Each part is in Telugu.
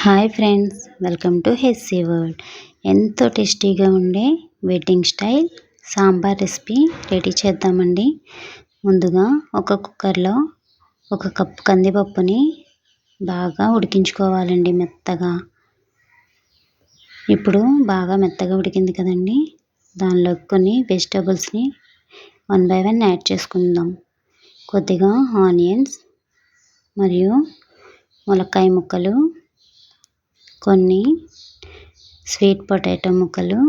Hi friends, welcome to Hessey world. ఎంతో టేస్టీగా ఉండే wedding style sambar recipe ready చేద్దామండి. ముందుగా ఒక కుక్కర్లో 1 కప్పు కందిపప్పుని బాగా ఉడికించుకోవాలండి మెత్తగా. ఇప్పుడు బాగా మెత్తగా ఉడికింది కదండి, దానిలో కొన్ని వెజిటబుల్స్ని 1 బై 1 యాడ్ చేసుకుందాం. కొద్దిగా ఆనియన్స్ మరియు ములక్కాయ ముక్కలు, కొన్ని స్వీట్ పొటాటో ముక్కలు,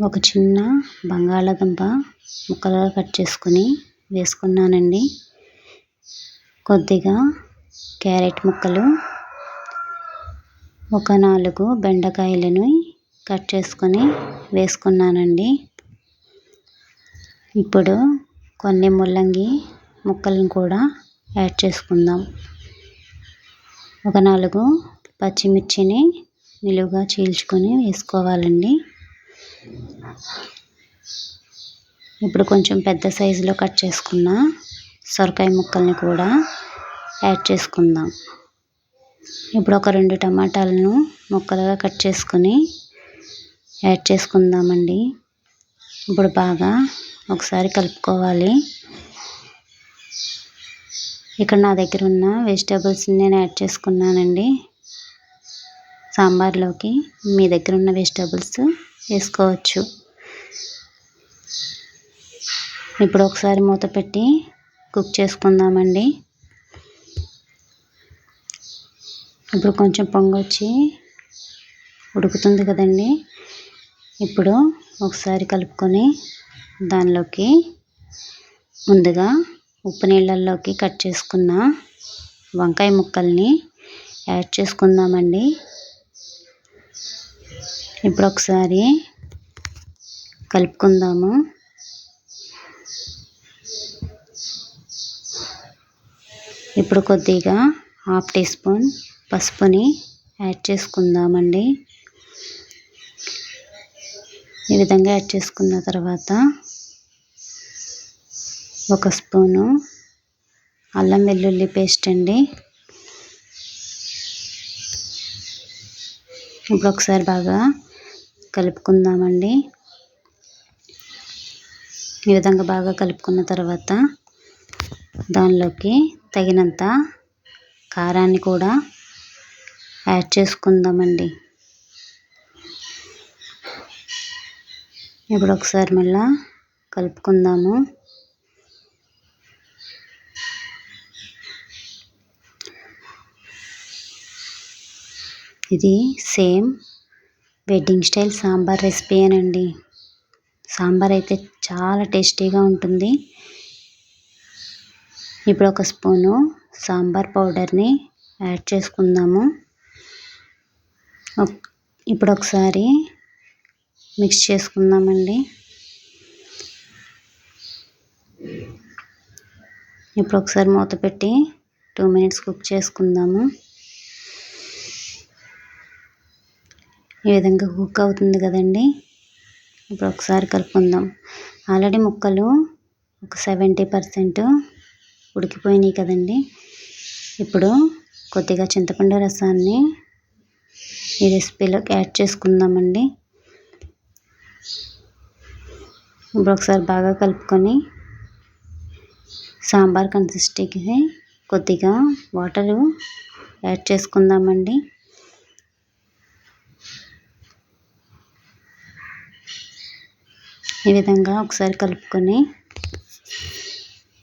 ఒక చిన్న బంగాళాదుంప ముక్కలుగా కట్ చేసుకుని వేసుకున్నానండి. కొద్దిగా క్యారెట్ ముక్కలు, ఒక 4 బెండకాయలను కట్ చేసుకొని వేసుకున్నానండి. ఇప్పుడు కొన్ని ముల్లంగి ముక్కలను కూడా యాడ్ చేసుకుందాం. ఒక 4 పచ్చిమిర్చిని నిలువుగా చీల్చుకొని వేసుకోవాలండి. ఇప్పుడు కొంచెం పెద్ద సైజులో కట్ చేసుకున్న సొరకాయ ముక్కల్ని కూడా యాడ్ చేసుకుందాం. ఇప్పుడు ఒక 2 టమాటాలను ముక్కలుగా కట్ చేసుకొని యాడ్ చేసుకుందామండి. ఇప్పుడు బాగా ఒకసారి కలుపుకోవాలి. ఇక్కడ నా దగ్గర ఉన్న వెజిటబుల్స్ని నేను యాడ్ చేసుకున్నానండి సాంబార్లోకి. మీ దగ్గర ఉన్న వెజిటబుల్స్ వేసుకోవచ్చు. ఇప్పుడు ఒకసారి మూత పెట్టి కుక్ చేసుకుందామండి. ఇప్పుడు కొంచెం పొంగొచ్చి ఉడుకుతుంది కదండి, ఇప్పుడు ఒకసారి కలుపుకొని దానిలోకి ముందుగా ఉప్పు నీళ్ళల్లోకి కట్ చేసుకున్న వంకాయ ముక్కల్ని యాడ్ చేసుకుందామండి. ఇప్పుడు ఒకసారి కలుపుకుందాము. ఇప్పుడు కొద్దిగా 1/2 టీ స్పూన్ పసుపుని యాడ్ చేసుకుందామండి. ఈ విధంగా యాడ్ చేసుకున్న తర్వాత 1 స్పూను అల్లం వెల్లుల్లి పేస్ట్ అండి. ఇప్పుడు ఒకసారి బాగా కలుపుకుందామండి. ఈ విధంగా బాగా కలుపుకున్న తర్వాత దానిలోకి తగినంత కారాన్ని కూడా యాడ్ చేసుకుందామండి. ఇప్పుడు ఒకసారి మళ్ళా కలుపుకుందాము. ఇది same wedding style sambar recipe అనండి. సాంబార్ అయితే చాలా టేస్టీగా ఉంటుంది. ఇప్పుడు 1 స్పూను సాంబార్ పౌడర్ని యాడ్ చేసుకుందాము. ఇప్పుడు ఒకసారి మిక్స్ చేసుకుందామండి. ఇప్పుడు ఒకసారి మూత పెట్టి 2 మినిట్స్ కుక్ చేసుకుందాము. ఈ విధంగా కుక్ అవుతుంది కదండి, ఇప్పుడు ఒకసారి కలుపుకుందాం. ఆల్రెడీ ముక్కలు ఒక 70% ఉడికిపోయినాయి కదండి. ఇప్పుడు కొద్దిగా చింతపండు రసాన్ని ఈ రెసిపీలోకి యాడ్ చేసుకుందామండి. ఇప్పుడు ఒకసారి బాగా కలుపుకొని సాంబార్ కన్సిస్టెన్సీకి కొద్దిగా వాటరు యాడ్ చేసుకుందామండి. ఈ విధంగా ఒకసారి కలుపుకొని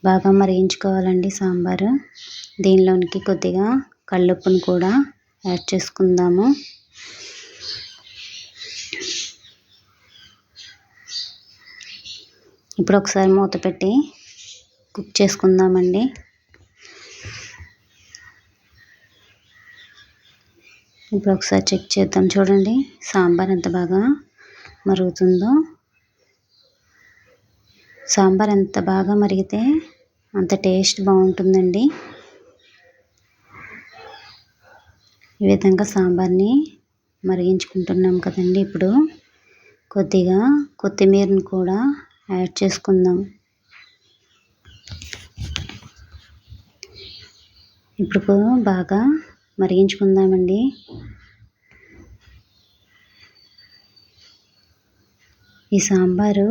బాగా మరిగించుకోవాలండి సాంబారు. దీనిలోనికి కొద్దిగా కల్లుప్పును కూడా యాడ్ చేసుకుందాము. ఇప్పుడు ఒకసారి మూత పెట్టి కుక్ చేసుకుందామండి. ఇప్పుడు ఒకసారి చెక్ చేద్దాం. చూడండి సాంబార్ ఎంత బాగా మరుగుతుందో. సాంబార్ ఎంత బాగా మరిగితే అంత టేస్ట్ బాగుంటుందండి. ఈ విధంగా సాంబార్ని మరిగించుకుంటున్నాం కదండి. ఇప్పుడు కొద్దిగా కొత్తిమీరను కూడా యాడ్ చేసుకుందాం. ఇప్పుడు బాగా మరిగించుకుందామండి. ఈ సాంబారు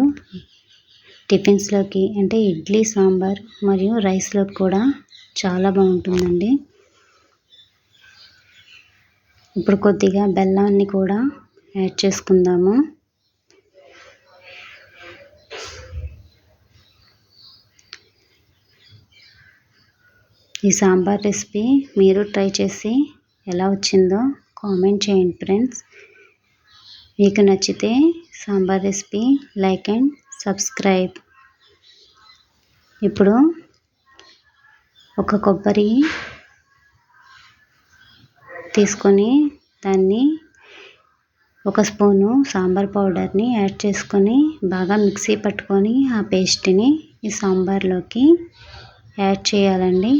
టిఫిన్స్లోకి అంటే ఇడ్లీ సాంబార్ మరియు రైస్లోకి కూడా చాలా బాగుంటుందండి. ఇప్పుడు కొద్దిగా బెల్లాన్ని కూడా యాడ్ చేసుకుందాము. ఈ సాంబార్ రెసిపీ మీరు ట్రై చేసి ఎలా వచ్చిందో కామెంట్ చేయండి ఫ్రెండ్స్. మీకు నచ్చితే sambar recipe like and subscribe. ఇప్పుడు ఒక కొబ్బరి తీసుకొని దాన్ని ఒక స్పూను సాంబార్ పౌడర్ని యాడ్ చేసుకొని బాగా మిక్సీ పట్టుకొని ఆ పేస్ట్ని ఈ సాంబార్లోకి యాడ్ చేయాలండి.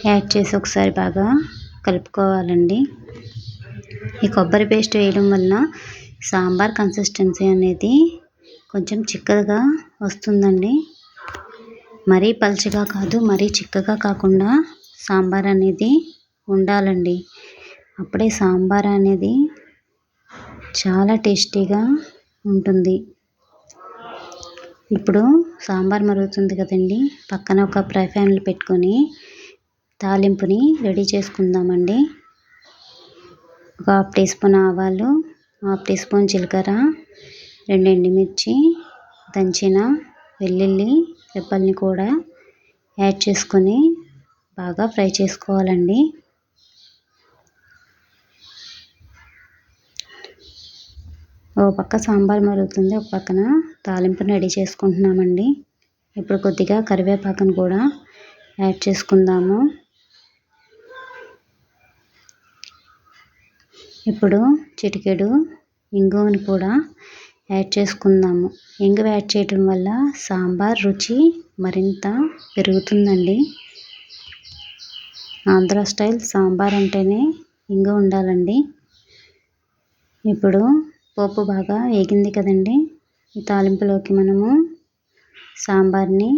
యాడ్ చేసి ఒకసారి బాగా కలుపుకోవాలండి. ఈ కొబ్బరి పేస్ట్ వేయడం వలన సాంబార్ కన్సిస్టెన్సీ అనేది కొంచెం చిక్కగా వస్తుందండి. మరీ పల్చగా కాదు, మరీ చిక్కగా కాకుండా సాంబార్ అనేది ఉండాలండి. అప్పుడే సాంబార్ అనేది చాలా టేస్టీగా ఉంటుంది. ఇప్పుడు సాంబార్ మరుగుతుంది కదండి, పక్కన ఒక ఫ్రై ప్యాన్లు పెట్టుకొని తాలింపుని రెడీ చేసుకుందామండి. ఒక హాఫ్ టీ స్పూన్ ఆవాలు, హాఫ్ టీ స్పూన్ జీలకర్ర, 2 ఎండుమిర్చి, దంచిన వెల్లుల్లి రెబ్బల్ని కూడా యాడ్ చేసుకొని బాగా ఫ్రై చేసుకోవాలండి. ఒక పక్క సాంబార్ మరుగుతుంది, ఒక పక్కన తాలింపుని రెడీ చేసుకుంటున్నామండి. ఇప్పుడు కొద్దిగా కరివేపాకును కూడా యాడ్ చేసుకుందాము. ఇప్పుడు చిటికెడు ఇంగువను కూడా యాడ్ చేసుకుందాము. ఇంగువ యాడ్ చేయడం వల్ల సాంబార్ రుచి మరింత పెరుగుతుందండి. ఆంధ్ర స్టైల్ సాంబార్ అంటేనే ఇంగువ ఉండాలండి. ఇప్పుడు పోపు బాగా వేగింది కదండి, ఈ తాలింపులోకి మనము సాంబార్ని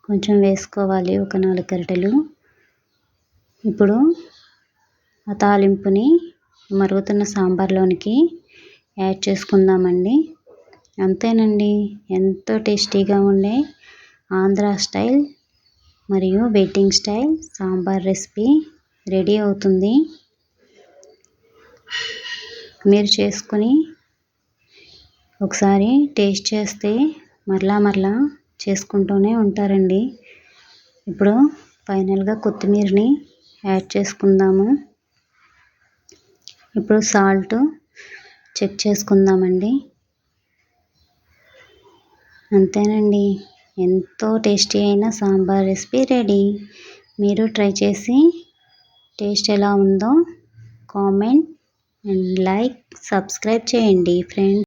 కొంచెం వేసుకోవాలి, ఒక 4 గరిటెలు. ఇప్పుడు ఆ తాలింపుని మరుగుతున్న సాంబార్లోనికి యాడ్ చేసుకుందామండి. అంతేనండి, ఎంతో టేస్టీగా ఉండే ఆంధ్ర స్టైల్ మరియు wedding style sambar recipe ready అవుతుంది. మీరు చేసుకొని ఒకసారి టేస్ట్ చేస్తే మరలా చేసుకుంటూనే ఉంటారండి. ఇప్పుడు ఫైనల్గా కొత్తిమీరని యాడ్ చేసుకుందాము. ఇప్పుడు సాల్ట్ చెక్ చేసుకుందామండి. అంతేనండి, ఎంతో టేస్టీ అయిన సాంబార్ రెసిపీ రెడీ. మీరు ట్రై చేసి టేస్ట్ ఎలా ఉందో కామెంట్ అండ్ లైక్ సబ్స్క్రైబ్ చేయండి ఫ్రెండ్స్.